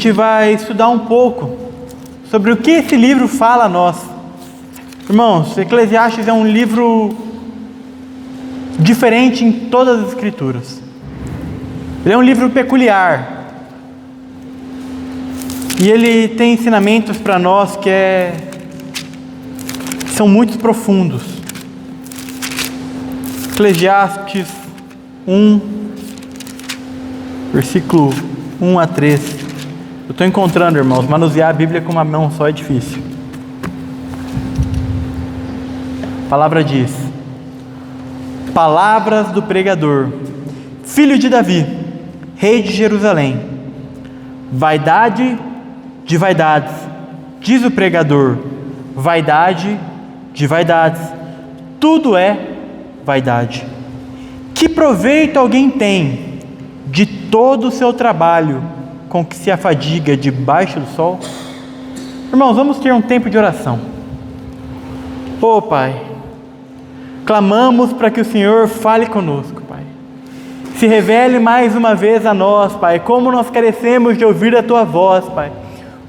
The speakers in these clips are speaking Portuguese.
gente vai estudar um pouco sobre o que esse livro fala a nós. Irmãos, Eclesiastes é um livro diferente em todas as escrituras. Ele é um livro peculiar. E ele tem ensinamentos para nós que são muito profundos. Eclesiastes 1, versículo 1 a 3. Eu estou encontrando, irmãos, manusear a Bíblia com uma mão só é difícil. A palavra diz: palavras do pregador, filho de Davi, rei de Jerusalém. Vaidade de vaidades, diz o pregador, vaidade de vaidades, tudo é vaidade. Que proveito alguém tem de todo o seu trabalho com que se afadiga debaixo do sol? Irmãos, vamos ter um tempo de oração. Ô Pai, clamamos para que o Senhor fale conosco, Pai. Se revele mais uma vez a nós, Pai, como nós carecemos de ouvir a Tua voz, Pai.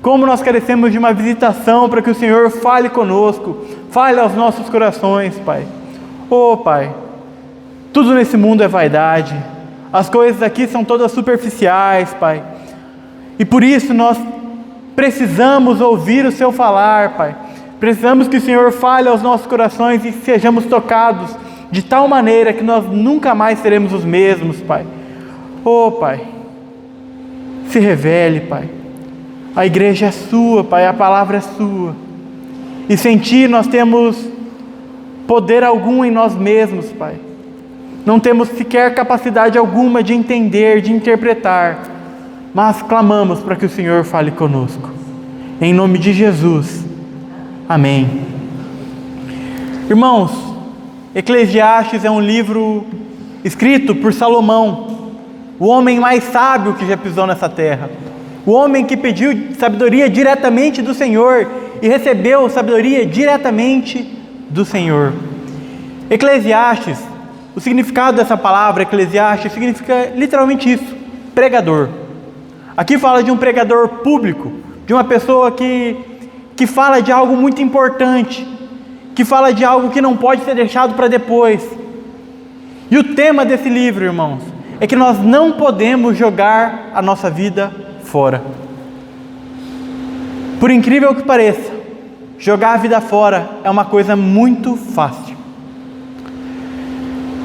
Como nós carecemos de uma visitação para que o Senhor fale conosco, fale aos nossos corações, Pai. Ô Pai, tudo nesse mundo é vaidade, as coisas aqui são todas superficiais, Pai. E por isso nós precisamos ouvir o Seu falar, Pai. Precisamos que o Senhor fale aos nossos corações e sejamos tocados de tal maneira que nós nunca mais seremos os mesmos, Pai. Ô Pai, se revele, Pai. A igreja é sua, Pai, a palavra é sua. E sem Ti nós temos poder algum em nós mesmos, Pai. Não temos sequer capacidade alguma de entender, de interpretar. Mas clamamos para que o Senhor fale conosco. Em nome de Jesus. Amém. Irmãos, Eclesiastes é um livro escrito por Salomão, o homem mais sábio que já pisou nessa terra. O homem que pediu sabedoria diretamente do Senhor e recebeu sabedoria diretamente do Senhor. Eclesiastes, o significado dessa palavra Eclesiastes significa literalmente isso, pregador. Aqui fala de um pregador público, de uma pessoa que fala de algo muito importante, que fala de algo que não pode ser deixado para depois. E o tema desse livro, irmãos, é que nós não podemos jogar a nossa vida fora. Por incrível que pareça, jogar a vida fora é uma coisa muito fácil.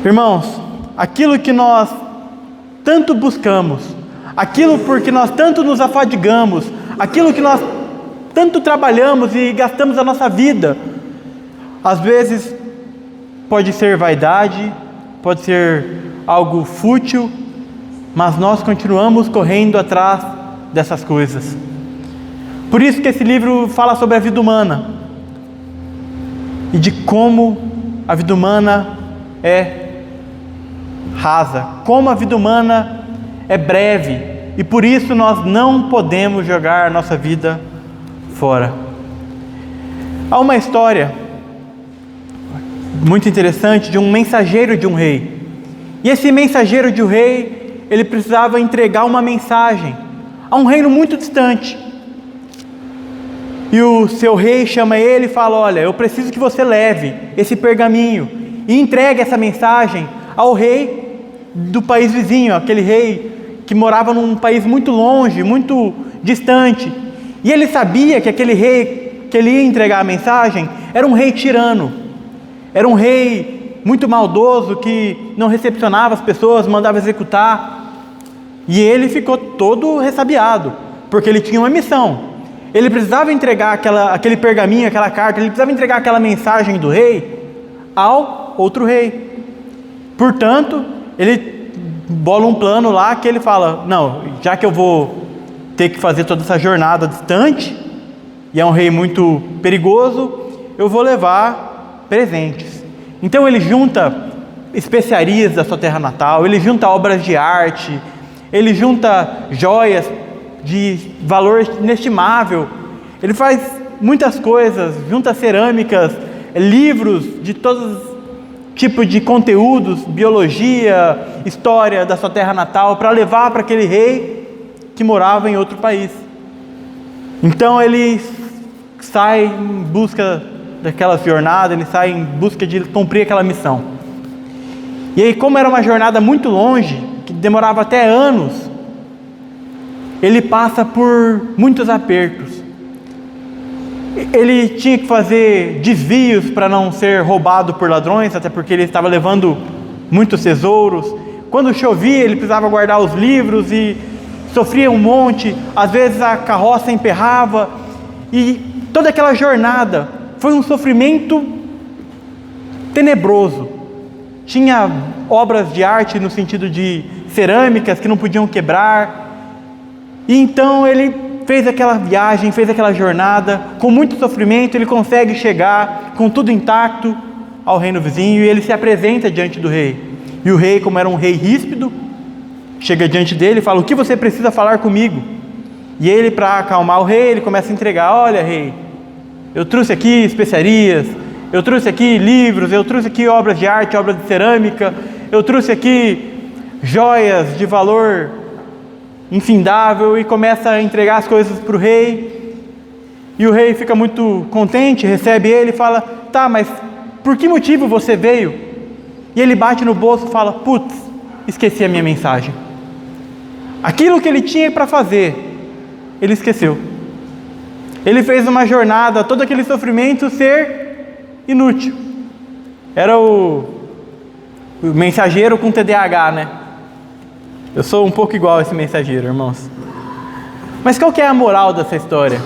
Irmãos, aquilo que nós tanto buscamos, aquilo por que nós tanto nos afadigamos, aquilo que nós tanto trabalhamos e gastamos a nossa vida, às vezes pode ser vaidade, pode ser algo fútil, mas nós continuamos correndo atrás dessas coisas. Por isso que esse livro fala sobre a vida humana e de como a vida humana é rasa, como a vida humana é breve, e por isso nós não podemos jogar a nossa vida fora. Há uma história muito interessante de um mensageiro de um rei, e esse mensageiro de um rei, ele precisava entregar uma mensagem a um reino muito distante. E o seu rei chama ele e fala: olha, eu preciso que você leve esse pergaminho e entregue essa mensagem ao rei do país vizinho, aquele rei que morava num país muito longe, muito distante. E ele sabia que aquele rei que ele ia entregar a mensagem era um rei tirano, era um rei muito maldoso que não recepcionava as pessoas, mandava executar. E ele ficou todo ressabiado, porque ele tinha uma missão. Ele precisava entregar aquele pergaminho, aquela carta, ele precisava entregar aquela mensagem do rei ao outro rei. Portanto, ele bola um plano lá que ele fala: não, já que eu vou ter que fazer toda essa jornada distante, e é um rei muito perigoso, eu vou levar presentes. Então ele junta especiarias da sua terra natal, ele junta obras de arte, ele junta joias de valor inestimável, ele faz muitas coisas, junta cerâmicas, livros de todos tipos de conteúdos, biologia, história da sua terra natal, para levar para aquele rei que morava em outro país. Então ele sai em busca daquela jornada, ele sai em busca de cumprir aquela missão. E aí, como era uma jornada muito longe, que demorava até anos, ele passa por muitos apertos. Ele tinha que fazer desvios para não ser roubado por ladrões, até porque ele estava levando muitos tesouros. Quando chovia, ele precisava guardar os livros e sofria um monte. Às vezes a carroça emperrava. E toda aquela jornada foi um sofrimento tenebroso. Tinha obras de arte no sentido de cerâmicas que não podiam quebrar. E então ele fez aquela viagem, fez aquela jornada, com muito sofrimento. Ele consegue chegar com tudo intacto ao reino vizinho, e ele se apresenta diante do rei. E o rei, como era um rei ríspido, chega diante dele e fala: o que você precisa falar comigo? E ele, para acalmar o rei, ele começa a entregar: olha, rei, eu trouxe aqui especiarias, eu trouxe aqui livros, eu trouxe aqui obras de arte, obras de cerâmica, eu trouxe aqui joias de valor infindável, e começa a entregar as coisas para o rei. E o rei fica muito contente, recebe ele e fala: tá, mas por que motivo você veio? E ele bate no bolso e fala: putz, esqueci a minha mensagem. Aquilo que ele tinha para fazer, ele esqueceu. Ele fez uma jornada, todo aquele sofrimento ser inútil. Era o mensageiro com TDAH, né? Eu sou um pouco igual a esse mensageiro, irmãos. Mas qual que é a moral dessa história?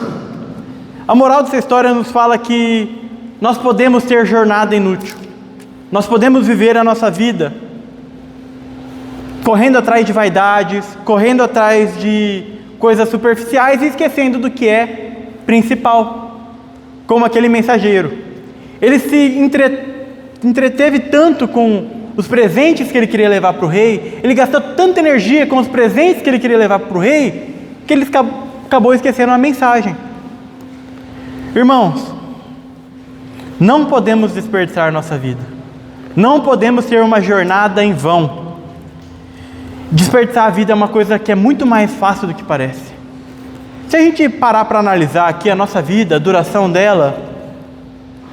A moral dessa história nos fala que nós podemos ter jornada inútil. Nós podemos viver a nossa vida correndo atrás de vaidades, correndo atrás de coisas superficiais e esquecendo do que é principal. Como aquele mensageiro. Ele se entreteve tanto com os presentes que ele queria levar para o rei, ele gastou tanta energia com os presentes que ele queria levar para o rei, que ele acabou esquecendo a mensagem. Irmãos, não podemos desperdiçar nossa vida, não podemos ter uma jornada em vão. Desperdiçar a vida é uma coisa que é muito mais fácil do que parece. Se a gente parar para analisar aqui a nossa vida, a duração dela,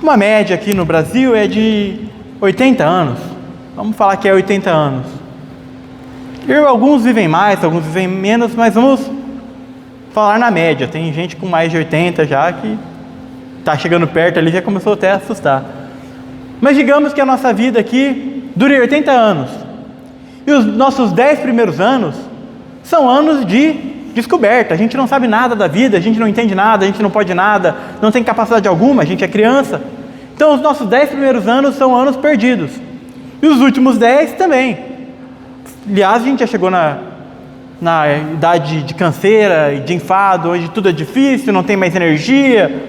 uma média aqui no Brasil é de 80 anos. Vamos falar que é 80 anos. E alguns vivem mais, alguns vivem menos, mas vamos falar na média. Tem gente com mais de 80 já que está chegando perto ali, já começou até a assustar. Mas digamos que a nossa vida aqui dure 80 anos. E os nossos 10 primeiros anos são anos de descoberta. A gente não sabe nada da vida, a gente não entende nada, a gente não pode nada, não tem capacidade alguma, a gente é criança. Então os nossos 10 primeiros anos são anos perdidos. E os últimos 10 também. Aliás, a gente já chegou na idade de canseira e de enfado, onde tudo é difícil, não tem mais energia.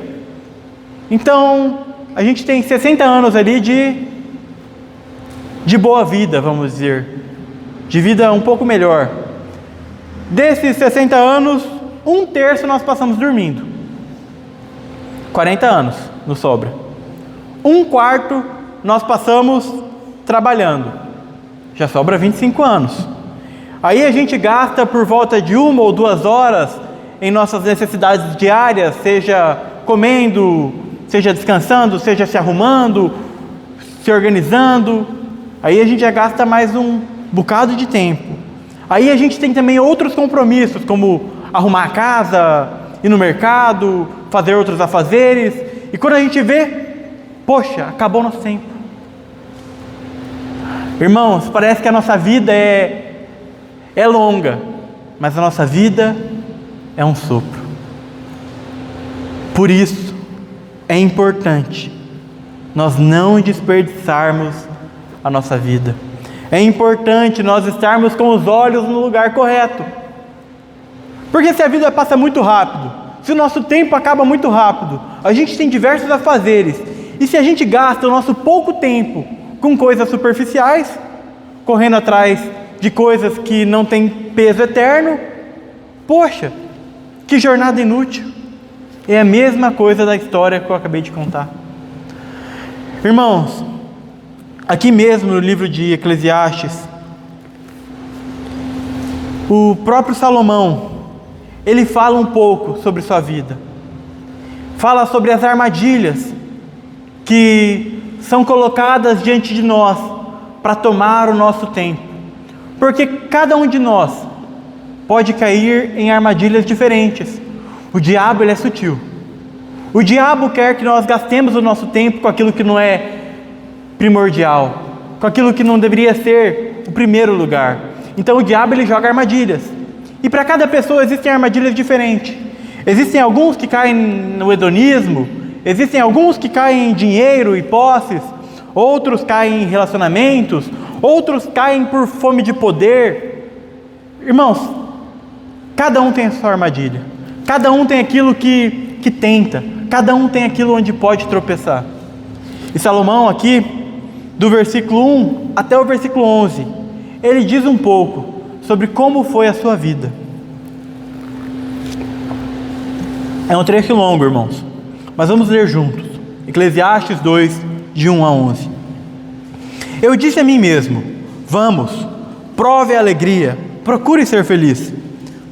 Então, a gente tem 60 anos ali de boa vida, vamos dizer. De vida um pouco melhor. Desses 60 anos, 1/3 nós passamos dormindo. 40 anos nos sobra. 1/4 nós passamos trabalhando, já sobra 25 anos. Aí a gente gasta por volta de 1 ou 2 horas em nossas necessidades diárias, seja comendo, seja descansando, seja se arrumando, se organizando. Aí a gente já gasta mais um bocado de tempo. Aí a gente tem também outros compromissos, como arrumar a casa, ir no mercado, fazer outros afazeres. E quando a gente vê, poxa, acabou o nosso tempo. Irmãos, parece que a nossa vida é longa, mas a nossa vida é um sopro. Por isso, é importante nós não desperdiçarmos a nossa vida. É importante nós estarmos com os olhos no lugar correto. Porque se a vida passa muito rápido, se o nosso tempo acaba muito rápido, a gente tem diversos afazeres. E se a gente gasta o nosso pouco tempo com coisas superficiais, correndo atrás de coisas que não têm peso eterno, poxa, que jornada inútil. É a mesma coisa da história que eu acabei de contar. Irmãos, aqui mesmo no livro de Eclesiastes, o próprio Salomão, ele fala um pouco sobre sua vida. Fala sobre as armadilhas que são colocadas diante de nós para tomar o nosso tempo. Porque cada um de nós pode cair em armadilhas diferentes. O diabo, ele é sutil. O diabo quer que nós gastemos o nosso tempo com aquilo que não é primordial, com aquilo que não deveria ser o primeiro lugar. Então o diabo, ele joga armadilhas. E para cada pessoa existem armadilhas diferentes. Existem alguns que caem no hedonismo, existem alguns que caem em dinheiro e posses, outros caem em relacionamentos, outros caem por fome de poder. Irmãos, cada um tem a sua armadilha, cada um tem aquilo que tenta, cada um tem aquilo onde pode tropeçar. E Salomão aqui, do versículo 1 até o versículo 11, ele diz um pouco sobre como foi a sua vida. É um trecho longo, irmãos, mas vamos ler juntos. Eclesiastes 2, de 1 a 11. Eu disse a mim mesmo: vamos, prove a alegria, procure ser feliz.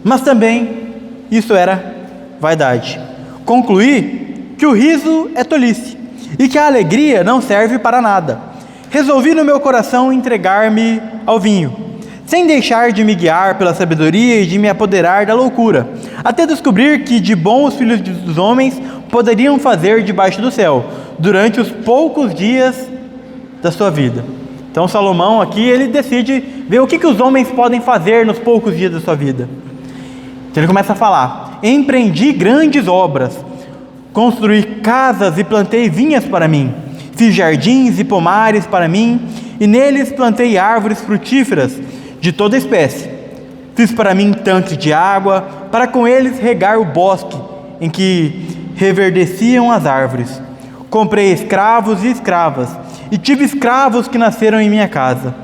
Mas também isso era vaidade. Concluí que o riso é tolice e que a alegria não serve para nada. Resolvi no meu coração entregar-me ao vinho, sem deixar de me guiar pela sabedoria e de me apoderar da loucura, até descobrir que de bom os filhos dos homens poderiam fazer debaixo do céu, durante os poucos dias da sua vida. Então Salomão aqui, ele decide ver o que os homens podem fazer nos poucos dias da sua vida. Então ele começa a falar: empreendi grandes obras, construí casas e plantei vinhas para mim, fiz jardins e pomares para mim, e neles plantei árvores frutíferas de toda espécie. Fiz para mim tanques de água, para com eles regar o bosque em que reverdeciam as árvores. Comprei escravos e escravas, e tive escravos que nasceram em minha casa.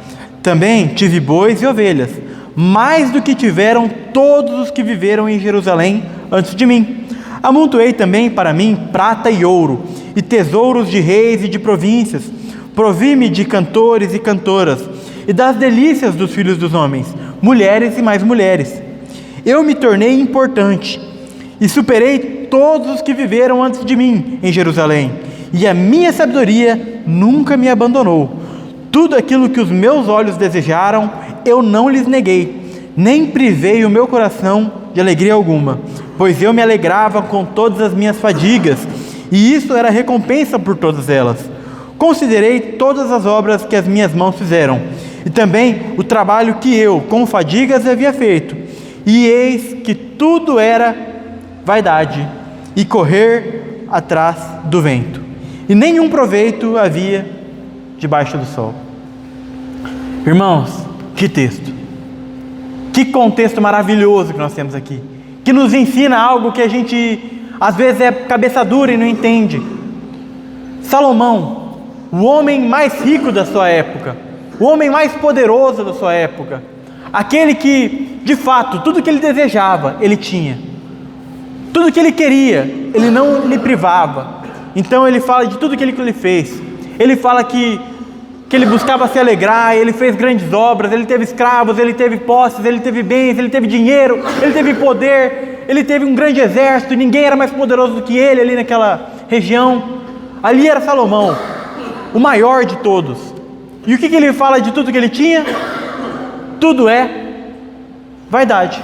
Também tive bois e ovelhas, mais do que tiveram todos os que viveram em Jerusalém antes de mim. Amontoei também para mim prata e ouro, e tesouros de reis e de províncias. Provi-me de cantores e cantoras, e das delícias dos filhos dos homens, mulheres e mais mulheres. Eu me tornei importante, e superei todos os que viveram antes de mim em Jerusalém, e a minha sabedoria nunca me abandonou. Tudo aquilo que os meus olhos desejaram, eu não lhes neguei, nem privei o meu coração de alegria alguma, pois eu me alegrava com todas as minhas fadigas, e isso era recompensa por todas elas. Considerei todas as obras que as minhas mãos fizeram, e também o trabalho que eu, com fadigas, havia feito, e eis que tudo era vaidade e correr atrás do vento, e nenhum proveito havia debaixo do sol. Irmãos, que texto, que contexto maravilhoso que nós temos aqui, que nos ensina algo que a gente às vezes é cabeça dura e não entende. Salomão, o homem mais rico da sua época, o homem mais poderoso da sua época, aquele que, de fato, tudo que ele desejava, ele tinha. Tudo que ele queria, ele não lhe privava. Então ele fala de tudo que ele fez. Ele fala que ele buscava se alegrar, ele fez grandes obras, ele teve escravos, ele teve posses, ele teve bens, ele teve dinheiro, ele teve poder, ele teve um grande exército, ninguém era mais poderoso do que ele ali naquela região. Ali era Salomão, o maior de todos. E o que ele fala de tudo que ele tinha? Tudo é vaidade.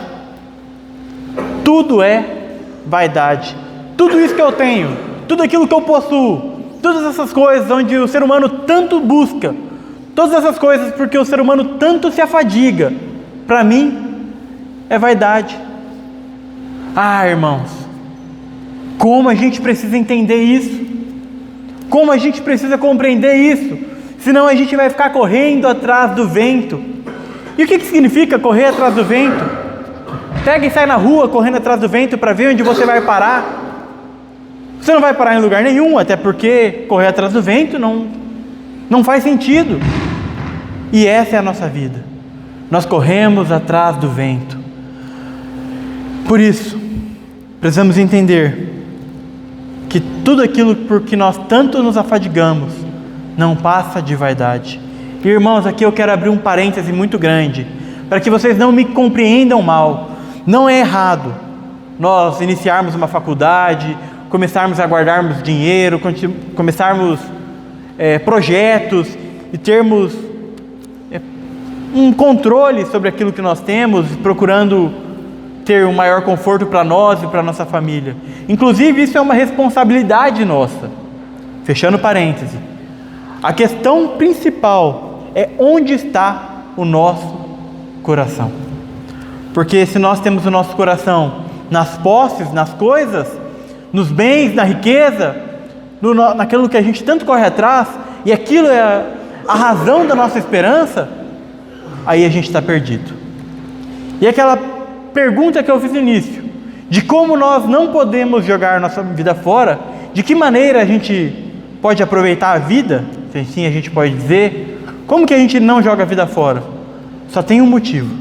Tudo é vaidade. Tudo isso que eu tenho, tudo aquilo que eu possuo, todas essas coisas onde o ser humano tanto busca, todas essas coisas porque o ser humano tanto se afadiga, para mim é vaidade. Ah, irmãos, como a gente precisa entender isso, como a gente precisa compreender isso, senão a gente vai ficar correndo atrás do vento. E o que significa correr atrás do vento? Pega e sai na rua correndo atrás do vento para ver onde você vai parar. Você não vai parar em lugar nenhum, até porque correr atrás do vento não faz sentido. E essa é a nossa vida. Nós corremos atrás do vento. Por isso, precisamos entender que tudo aquilo por que nós tanto nos afadigamos não passa de vaidade. E, irmãos, aqui eu quero abrir um parêntese muito grande, para que vocês não me compreendam mal. Não é errado nós iniciarmos uma faculdade, começarmos a guardarmos dinheiro, começarmos projetos e termos um controle sobre aquilo que nós temos, procurando ter um maior conforto para nós e para nossa família. Inclusive, isso é uma responsabilidade nossa. Fechando parêntese. A questão principal é onde está o nosso coração. Porque se nós temos o nosso coração nas posses, nas coisas, nos bens, na riqueza, naquilo que a gente tanto corre atrás, e aquilo é a razão da nossa esperança, aí a gente está perdido. E aquela pergunta que eu fiz no início, de como nós não podemos jogar nossa vida fora, de que maneira a gente pode aproveitar a vida, se assim a gente pode dizer, como que a gente não joga a vida fora? Só tem um motivo,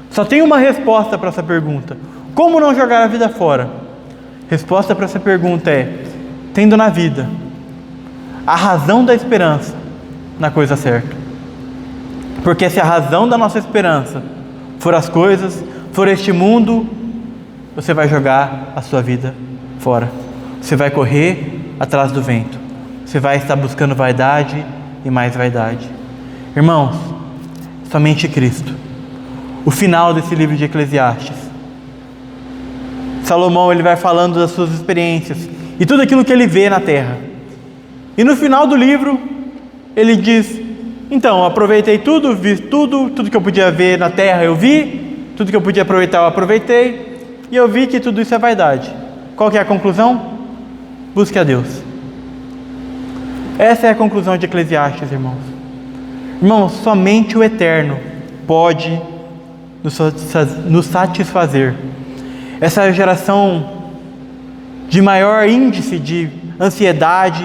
só tem uma resposta para essa pergunta. Como não jogar a vida fora? Resposta para essa pergunta é: tendo na vida a razão da esperança na coisa certa. Porque se a razão da nossa esperança for as coisas, for este mundo, você vai jogar a sua vida fora. Você vai correr atrás do vento. Você vai estar buscando vaidade e mais vaidade. Irmãos, somente Cristo. O final desse livro de Eclesiastes. Salomão, ele vai falando das suas experiências e tudo aquilo que ele vê na terra. E no final do livro, ele diz: então, aproveitei tudo, vi tudo que eu podia ver na terra eu vi, tudo que eu podia aproveitar eu aproveitei, e eu vi que tudo isso é vaidade. Qual que é a conclusão? Busque a Deus. Essa é a conclusão de Eclesiastes, irmãos. Irmãos, somente o Eterno pode nos satisfazer. Essa geração de maior índice de ansiedade,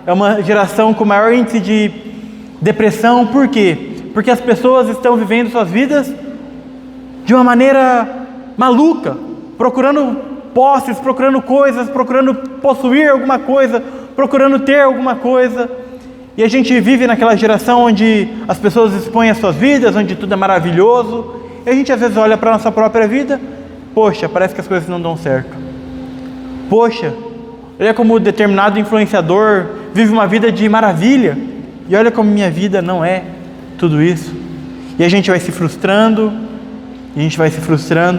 é uma geração com maior índice de depressão. Por quê? Porque as pessoas estão vivendo suas vidas de uma maneira maluca, procurando posses, procurando coisas, procurando possuir alguma coisa, procurando ter alguma coisa. E a gente vive naquela geração onde as pessoas expõem as suas vidas, onde tudo é maravilhoso, e a gente às vezes olha para a nossa própria vida: poxa, parece que as coisas não dão certo. Poxa, olha como determinado influenciador vive uma vida de maravilha, e olha como minha vida não é tudo isso. E a gente vai se frustrando,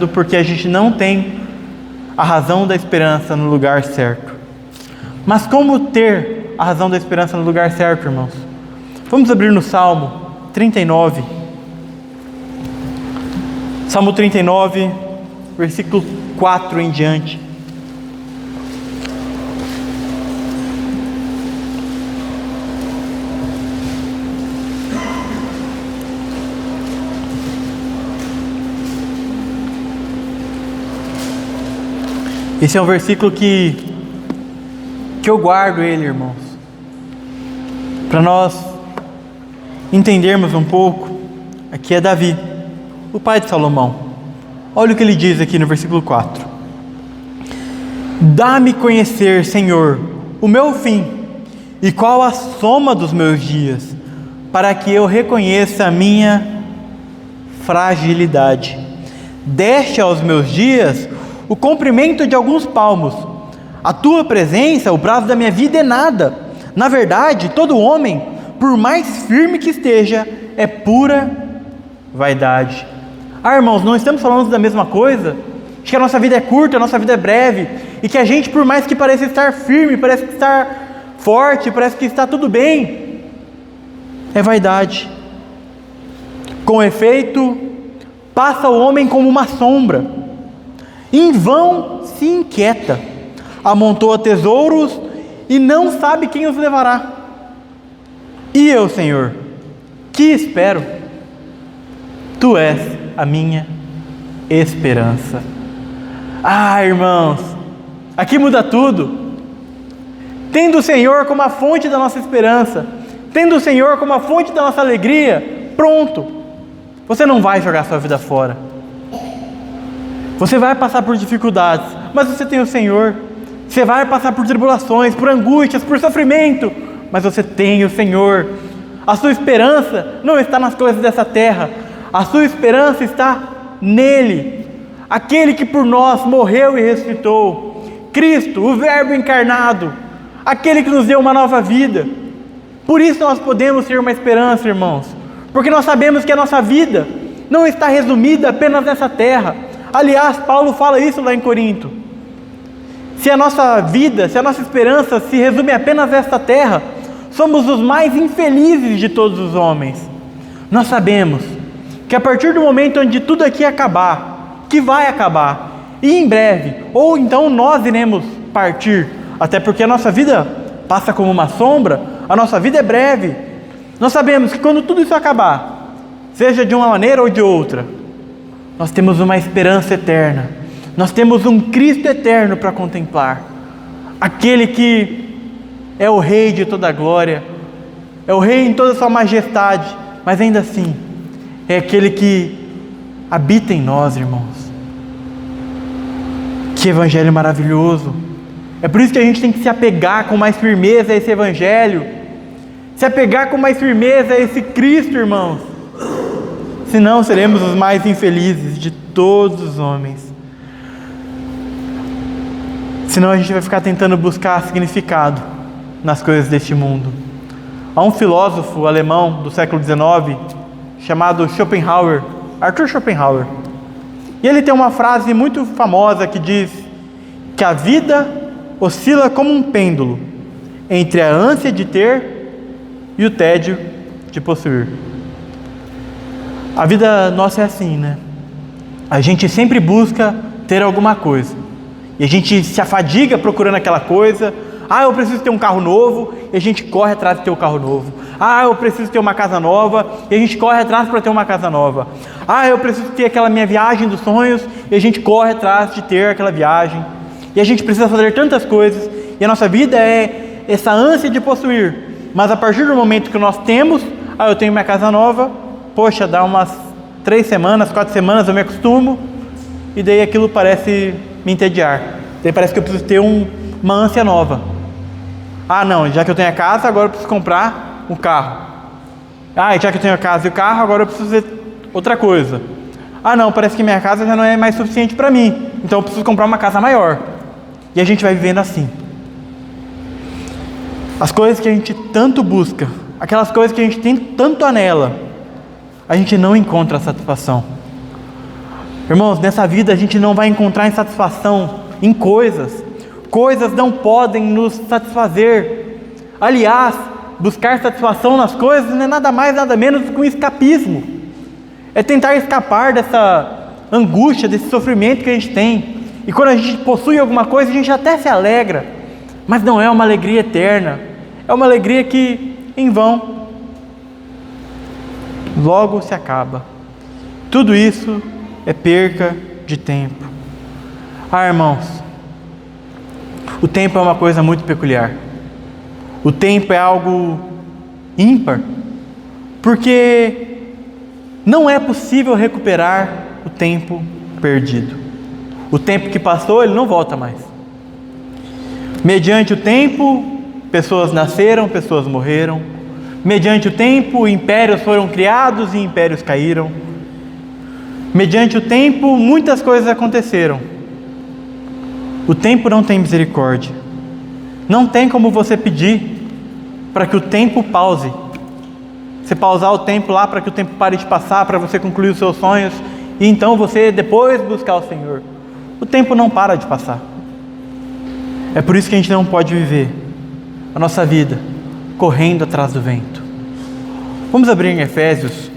porque a gente não tem a razão da esperança no lugar certo. Mas como ter a razão da esperança no lugar certo, irmãos? Vamos abrir no Salmo 39. Salmo 39, versículo 4 em diante. Esse é um versículo que eu guardo ele, irmãos, para nós entendermos um pouco. Aqui é Davi, o pai de Salomão. Olha o que ele diz aqui no versículo 4: dá-me conhecer, Senhor, o meu fim, e qual a soma dos meus dias, para que eu reconheça a minha fragilidade. Deste aos meus dias o comprimento de alguns palmos. A tua presença, o prazo da minha vida é nada. Na verdade, todo homem, por mais firme que esteja, é pura vaidade. Irmãos, não estamos falando da mesma coisa? De que a nossa vida é curta, a nossa vida é breve, e que a gente, por mais que pareça estar firme, parece que estar forte, parece que está tudo bem, é vaidade. Com efeito, passa o homem como uma sombra, em vão se inquieta, amontoa tesouros e não sabe quem os levará. E eu, Senhor, que espero? Tu és a minha esperança. Irmãos, aqui muda tudo. Tendo o Senhor como a fonte da nossa esperança, tendo o Senhor como a fonte da nossa alegria, pronto, você não vai jogar sua vida fora. Você vai passar por dificuldades, mas você tem o Senhor. Você vai passar por tribulações, por angústias, por sofrimento, mas você tem o Senhor. A sua esperança não está nas coisas dessa terra, a sua esperança está nele. aquele que por nós morreu e ressuscitou, Cristo, o Verbo encarnado, aquele que nos deu uma nova vida. Por isso nós podemos ter uma esperança, irmãos, porque nós sabemos que a nossa vida não está resumida apenas nessa terra. Aliás, Paulo fala isso lá em Corinto. Se a nossa vida, se a nossa esperança se resume apenas a esta terra, somos os mais infelizes de todos os homens. Nós sabemos que a partir do momento onde tudo aqui acabar, que vai acabar, e em breve, ou então nós iremos partir, até porque a nossa vida passa como uma sombra, a nossa vida é breve. Nós sabemos que quando tudo isso acabar, seja de uma maneira ou de outra, nós temos uma esperança eterna, nós temos um Cristo eterno para contemplar, aquele que é o Rei de toda a glória, é o Rei em toda a sua majestade, mas ainda assim, é aquele que habita em nós, irmãos. Que evangelho maravilhoso! É por isso que a gente tem que se apegar com mais firmeza a esse evangelho, se apegar com mais firmeza a esse Cristo, irmãos. Senão seremos os mais infelizes de todos os homens. Senão a gente vai ficar tentando buscar significado nas coisas deste mundo. Há um filósofo alemão do século XIX chamado Schopenhauer, Arthur Schopenhauer. E ele tem uma frase muito famosa que diz que a vida oscila como um pêndulo entre a ânsia de ter e o tédio de possuir. A vida nossa é assim, né? A gente sempre busca ter alguma coisa e a gente se afadiga procurando aquela coisa. Eu preciso ter um carro novo, e a gente corre atrás de ter um carro novo. Eu preciso ter uma casa nova, e a gente corre atrás para ter uma casa nova. Eu preciso ter aquela minha viagem dos sonhos, e a gente corre atrás de ter aquela viagem. E a gente precisa fazer tantas coisas, e a nossa vida é essa ânsia de possuir. Mas a partir do momento que nós temos, eu tenho minha casa nova, poxa, dá umas 3 semanas, 4 semanas, eu me acostumo, e daí aquilo parece me entediar. Daí parece que eu preciso ter uma ânsia nova. Não, já que eu tenho a casa, agora eu preciso comprar um carro. E já que eu tenho a casa e o carro, agora eu preciso fazer outra coisa. Não, parece que minha casa já não é mais suficiente para mim, então eu preciso comprar uma casa maior. E a gente vai vivendo assim. As coisas que a gente tanto busca, aquelas coisas que a gente tem tanto anela, a gente não encontra satisfação. Irmãos, nessa vida a gente não vai encontrar satisfação em coisas. Coisas não podem nos satisfazer. Aliás, buscar satisfação nas coisas não é nada mais, nada menos do que um escapismo. É tentar escapar dessa angústia, desse sofrimento que a gente tem. E quando a gente possui alguma coisa, a gente até se alegra, mas não é uma alegria eterna. É uma alegria que, em vão, logo se acaba. Tudo isso é perca de tempo. Irmãos, o tempo é uma coisa muito peculiar. O tempo é algo ímpar, porque não é possível recuperar o tempo perdido. O tempo que passou, ele não volta mais. Mediante o tempo, pessoas nasceram, pessoas morreram. Mediante o tempo, impérios foram criados e impérios caíram. Mediante o tempo, muitas coisas aconteceram. O tempo não tem misericórdia. Não tem como você pedir para que o tempo pause. Você pausar o tempo lá para que o tempo pare de passar, para você concluir os seus sonhos, e então você depois buscar o Senhor. O tempo não para de passar. É por isso que a gente não pode viver a nossa vida correndo atrás do vento. Vamos abrir em Efésios.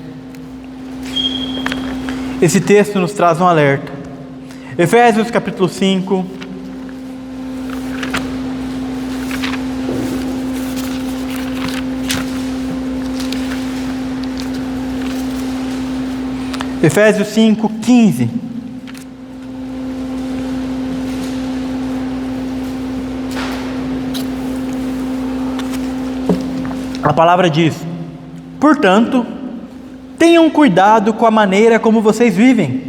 Esse texto nos traz um alerta. Efésios capítulo 5. Efésios 5:15. A palavra diz: portanto, tenham cuidado com a maneira como vocês vivem,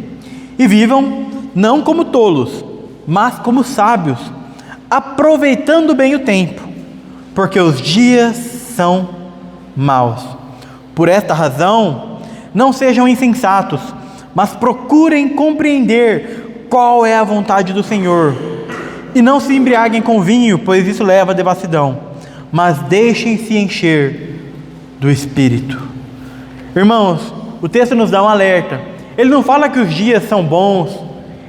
e vivam não como tolos, mas como sábios, aproveitando bem o tempo, porque os dias são maus. Por esta razão, não sejam insensatos, mas procurem compreender qual é a vontade do Senhor. E não se embriaguem com vinho, pois isso leva à devassidão, mas deixem-se encher do Espírito. Irmãos, o texto nos dá um alerta. Ele não fala que os dias são bons,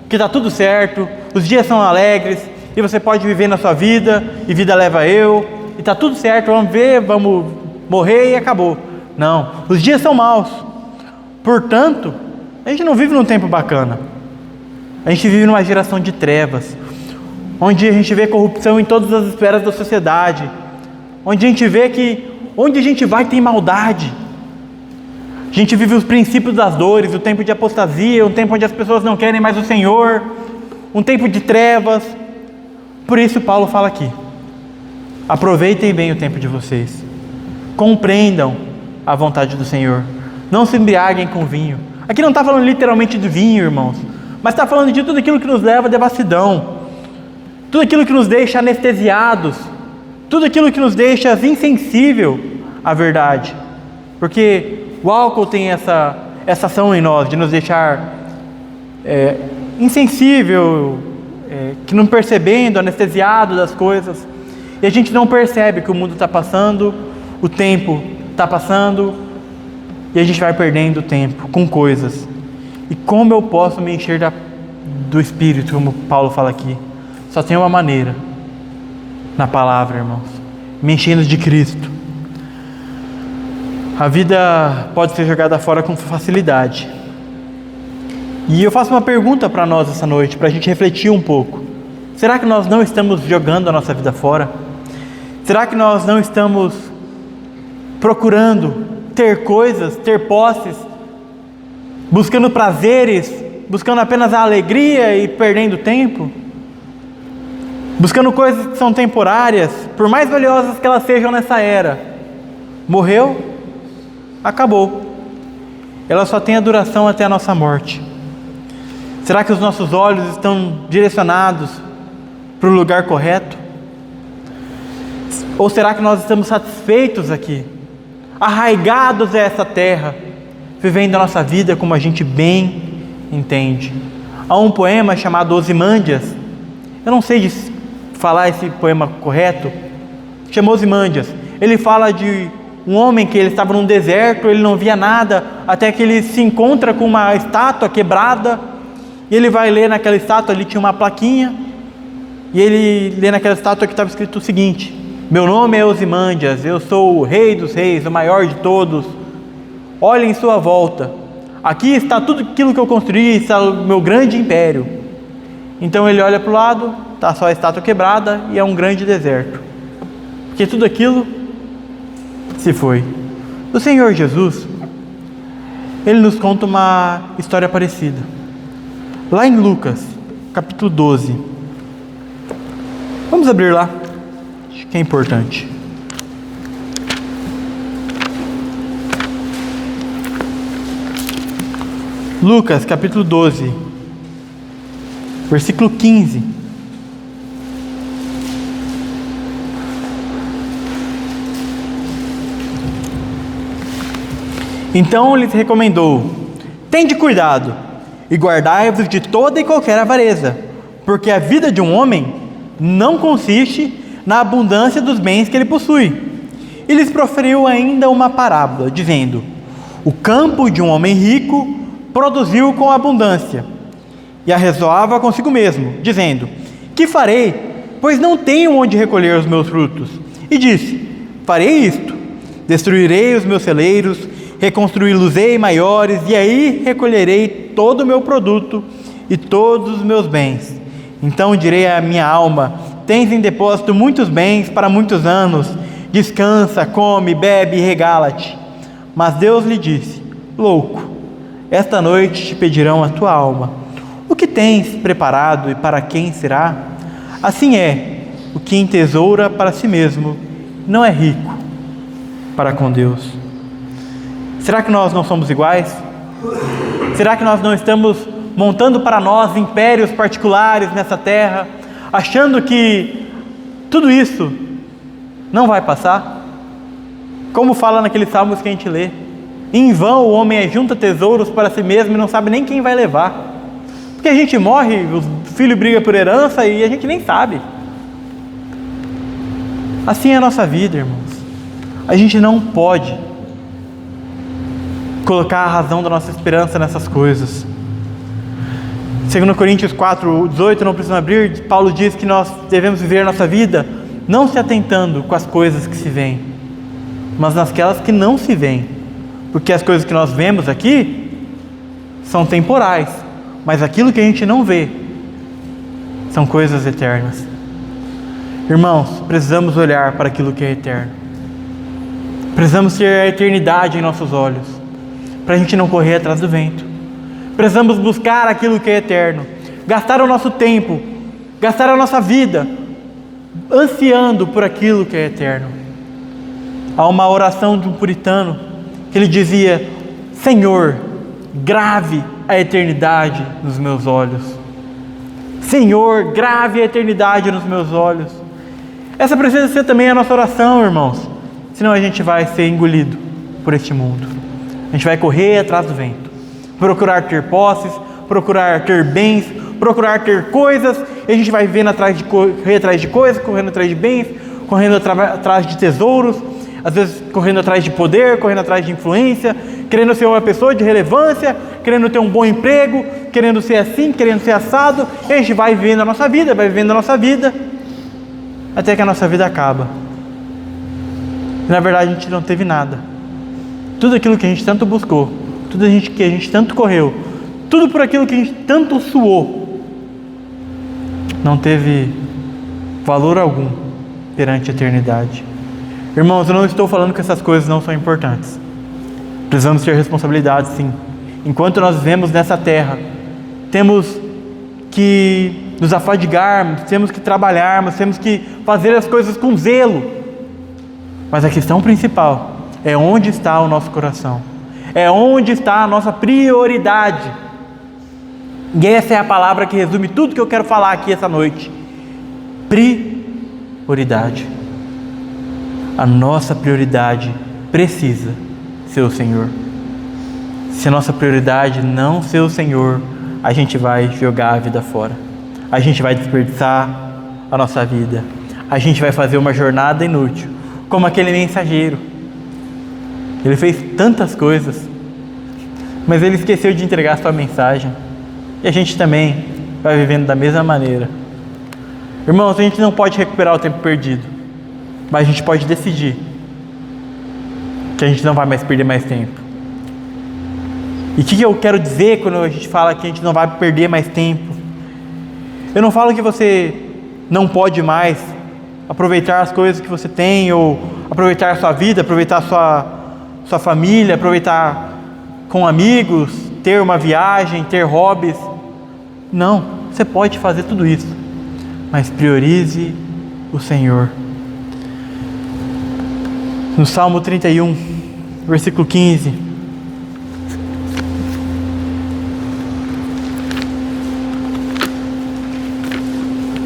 que está tudo certo, os dias são alegres, e você pode viver na sua vida, e vida leva eu, e está tudo certo, vamos ver, vamos morrer e acabou. Não, os dias são maus. Portanto, a gente não vive num tempo bacana. A gente vive numa geração de trevas, onde a gente vê corrupção em todas as esferas da sociedade, onde a gente vê que onde a gente vai tem maldade. A gente vive os princípios das dores, o tempo de apostasia, um tempo onde as pessoas não querem mais o Senhor, um tempo de trevas. Por isso Paulo fala aqui: aproveitem bem o tempo de vocês, compreendam a vontade do Senhor, não se embriaguem com vinho. Aqui não está falando literalmente de vinho, irmãos, mas está falando de tudo aquilo que nos leva à devassidão, tudo aquilo que nos deixa anestesiados, tudo aquilo que nos deixa insensível à verdade, porque o álcool tem essa ação em nós de nos deixar insensível, que não percebendo, anestesiado das coisas, e a gente não percebe que o mundo está passando, o tempo está passando, e a gente vai perdendo tempo com coisas. E como eu posso me encher do Espírito, como Paulo fala aqui? Só tem uma maneira: na palavra, irmãos, me enchendo de Cristo. A vida pode ser jogada fora com facilidade. E eu faço uma pergunta para nós essa noite, para a gente refletir um pouco. Será que nós não estamos jogando a nossa vida fora? Será que nós não estamos procurando ter coisas, ter posses, buscando prazeres, buscando apenas a alegria e perdendo tempo? Buscando coisas que são temporárias, por mais valiosas que elas sejam nessa era. Morreu, acabou. Ela só tem a duração até a nossa morte. Será que os nossos olhos estão direcionados para o lugar correto? Ou será que nós estamos satisfeitos aqui, arraigados a essa terra, vivendo a nossa vida como a gente bem entende? Há um poema chamado Ozymandias, eu não sei falar esse poema correto, chama Ozymandias. Ele fala de um homem que ele estava num deserto, ele não via nada, até que ele se encontra com uma estátua quebrada, e ele vai ler naquela estátua, ali tinha uma plaquinha, e ele lê naquela estátua que estava escrito o seguinte: meu nome é Ozymandias, eu sou o rei dos reis, o maior de todos. Olhe em sua volta, aqui está tudo aquilo que eu construí, está o meu grande império. Então ele olha para o lado, está só a estátua quebrada e é um grande deserto, porque tudo aquilo se foi. O Senhor Jesus, Ele nos conta uma história parecida, lá em Lucas, capítulo 12. Vamos abrir lá, acho que é importante. Lucas, capítulo 12, versículo 15. Então lhes recomendou: tende cuidado e guardai-vos de toda e qualquer avareza, porque a vida de um homem não consiste na abundância dos bens que ele possui. E lhes proferiu ainda uma parábola, dizendo: o campo de um homem rico produziu com abundância, e arrazoava consigo mesmo, dizendo: que farei, pois não tenho onde recolher os meus frutos? E disse: farei isto, destruirei os meus celeiros, reconstruí-los-ei maiores, e aí recolherei todo o meu produto e todos os meus bens. Então direi à minha alma: tens em depósito muitos bens para muitos anos, descansa, come, bebe e regala-te. Mas Deus lhe disse: louco, esta noite te pedirão a tua alma. O que tens preparado e para quem será? Assim é o que entesoura para si mesmo, não é rico para com Deus. Será que nós não somos iguais? Será que nós não estamos montando para nós impérios particulares nessa terra, achando que tudo isso não vai passar? Como fala naqueles salmos que a gente lê: em vão o homem ajunta tesouros para si mesmo e não sabe nem quem vai levar. Porque a gente morre, o filho briga por herança e a gente nem sabe. Assim é a nossa vida, irmãos. A gente não pode colocar a razão da nossa esperança nessas coisas. 2 Coríntios 4:18, não precisa abrir, Paulo diz que nós devemos viver a nossa vida não se atentando com as coisas que se veem, mas nasquelas que não se veem. Porque as coisas que nós vemos aqui são temporais, mas aquilo que a gente não vê são coisas eternas. Irmãos, precisamos olhar para aquilo que é eterno. Precisamos ter a eternidade em nossos olhos, para a gente não correr atrás do vento. Precisamos buscar aquilo que é eterno, gastar o nosso tempo, gastar a nossa vida, ansiando por aquilo que é eterno. Há uma oração de um puritano, que ele dizia: Senhor, grave a eternidade nos meus olhos. Senhor, grave a eternidade nos meus olhos. Essa precisa ser também a nossa oração, irmãos. Senão a gente vai ser engolido por este mundo. A gente vai correr atrás do vento, procurar ter posses, procurar ter bens, procurar ter coisas, e a gente vai correr atrás de coisas, correndo atrás de bens, correndo atrás de tesouros, às vezes correndo atrás de poder, correndo atrás de influência, querendo ser uma pessoa de relevância, querendo ter um bom emprego, querendo ser assim, querendo ser assado, e a gente vai vivendo a nossa vida, até que a nossa vida acaba. E na verdade a gente não teve nada. Tudo aquilo que a gente tanto buscou, tudo que a gente tanto correu, tudo por aquilo que a gente tanto suou, não teve valor algum perante a eternidade. Irmãos, eu não estou falando que essas coisas não são importantes. Precisamos ter responsabilidade, sim. Enquanto nós vivemos nessa terra, temos que nos afadigarmos, temos que trabalharmos, temos que fazer as coisas com zelo. Mas a questão principal é onde está o nosso coração, é onde está a nossa prioridade. E essa é a palavra que resume tudo que eu quero falar aqui essa noite: prioridade. A nossa prioridade precisa ser o Senhor. Se a nossa prioridade não ser o Senhor, a gente vai jogar a vida fora, a gente vai desperdiçar a nossa vida, a gente vai fazer uma jornada inútil, como aquele mensageiro. Ele fez tantas coisas, mas ele esqueceu de entregar a sua mensagem. E a gente também vai vivendo da mesma maneira. Irmãos, a gente não pode recuperar o tempo perdido, mas a gente pode decidir que a gente não vai mais perder mais tempo. E o que eu quero dizer quando a gente fala que a gente não vai perder mais tempo? Eu não falo que você não pode mais aproveitar as coisas que você tem, ou aproveitar a sua vida, aproveitar a sua família, aproveitar com amigos, ter uma viagem, ter hobbies. Não, você pode fazer tudo isso, mas priorize o Senhor. No Salmo 31, versículo 15,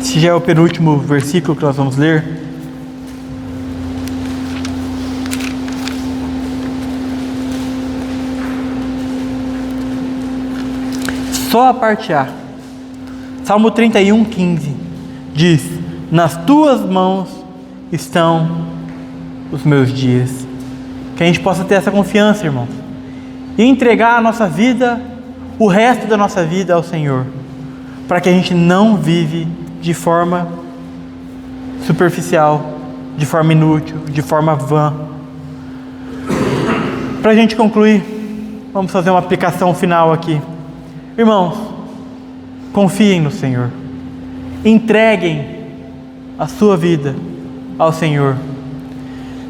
esse já é o penúltimo versículo que nós vamos ler. Só a parte A. Salmo 31, 15 diz: nas tuas mãos estão os meus dias. Que a gente possa ter essa confiança, irmãos, e entregar a nossa vida, o resto da nossa vida ao Senhor, para que a gente não vive de forma superficial, de forma inútil, de forma vã. Para a gente concluir, vamos fazer uma aplicação final aqui. Irmãos, confiem no Senhor, entreguem a sua vida ao Senhor.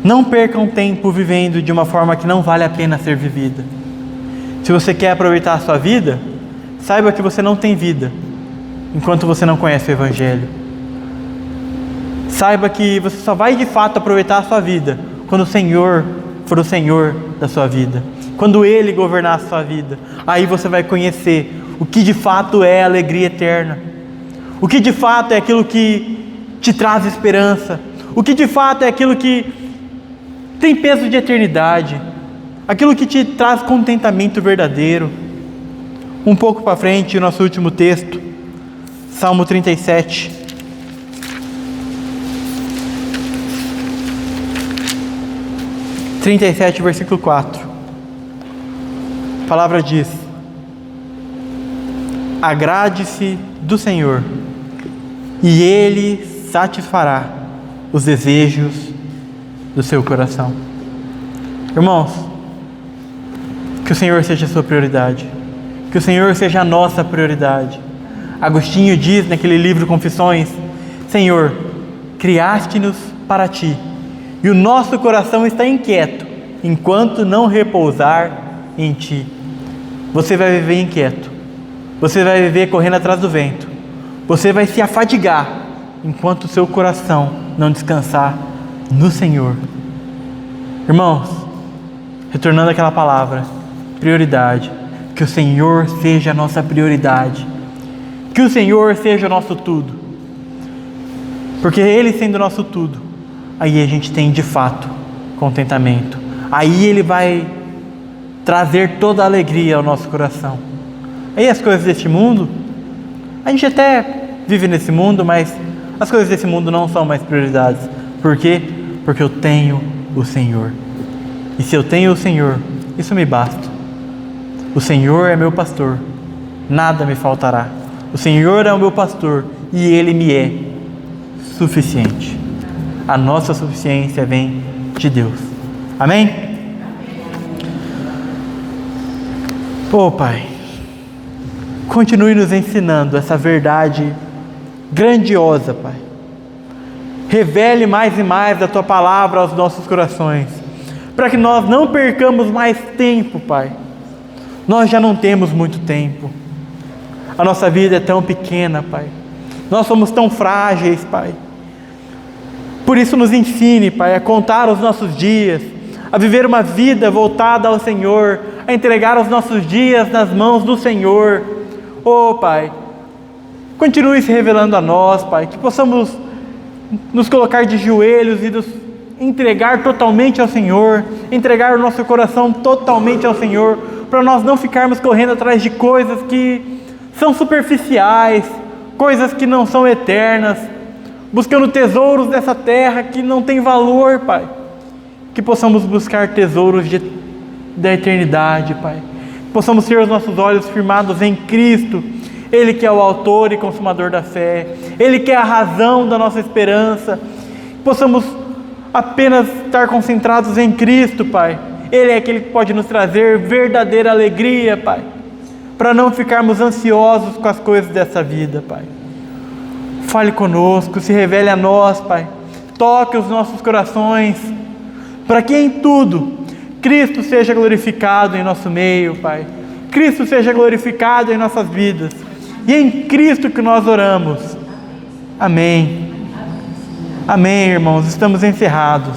Não percam tempo vivendo de uma forma que não vale a pena ser vivida. Se você quer aproveitar a sua vida, saiba que você não tem vida enquanto você não conhece o Evangelho. Saiba que você só vai de fato aproveitar a sua vida quando o Senhor for o Senhor da sua vida, quando Ele governar a sua vida. Aí você vai conhecer o que de fato é a alegria eterna, o que de fato é aquilo que te traz esperança, o que de fato é aquilo que tem peso de eternidade, aquilo que te traz contentamento verdadeiro. Um pouco para frente, o nosso último texto, Salmo 37. Versículo 4. A palavra diz: agrade-se do Senhor, e Ele satisfará os desejos do seu coração. Irmãos, que o Senhor seja a sua prioridade, que o Senhor seja a nossa prioridade. Agostinho diz naquele livro Confissões: Senhor, criaste-nos para Ti, e o nosso coração está inquieto, enquanto não repousar em Ti. Você vai viver inquieto, você vai viver correndo atrás do vento, você vai se afadigar, enquanto o seu coração não descansar no Senhor. Irmãos, retornando àquela palavra, prioridade, que o Senhor seja a nossa prioridade, que o Senhor seja o nosso tudo, porque Ele sendo o nosso tudo, aí a gente tem de fato contentamento, aí Ele vai trazer toda a alegria ao nosso coração. Aí as coisas deste mundo, a gente até vive nesse mundo, mas as coisas desse mundo não são mais prioridades. Por quê? Porque eu tenho o Senhor, e se eu tenho o Senhor, isso me basta. O Senhor é meu pastor, nada me faltará. O Senhor é o meu pastor e Ele me é suficiente. A nossa suficiência vem de Deus. Amém? Pô, Pai, continue nos ensinando essa verdade grandiosa, Pai. Revele mais e mais a Tua palavra aos nossos corações, para que nós não percamos mais tempo, Pai. Nós já não temos muito tempo. A nossa vida é tão pequena, Pai. Nós somos tão frágeis, Pai. Por isso nos ensine, Pai, a contar os nossos dias, a viver uma vida voltada ao Senhor, a entregar os nossos dias nas mãos do Senhor. Oh, Pai, continue se revelando a nós, Pai, que possamos nos colocar de joelhos e nos entregar totalmente ao Senhor, entregar o nosso coração totalmente ao Senhor, para nós não ficarmos correndo atrás de coisas que são superficiais, coisas que não são eternas, buscando tesouros dessa terra que não tem valor, Pai. Que possamos buscar tesouros da eternidade, Pai. Que possamos ter os nossos olhos firmados em Cristo, Ele que é o autor e consumador da fé, Ele que é a razão da nossa esperança. Que possamos apenas estar concentrados em Cristo, Pai. Ele é aquele que pode nos trazer verdadeira alegria, Pai, para não ficarmos ansiosos com as coisas dessa vida, Pai. Fale conosco, se revele a nós, Pai. Toque os nossos corações, para que em tudo Cristo seja glorificado em nosso meio, Pai. Cristo seja glorificado em nossas vidas. E é em Cristo que nós oramos. Amém. Amém, irmãos. Estamos encerrados.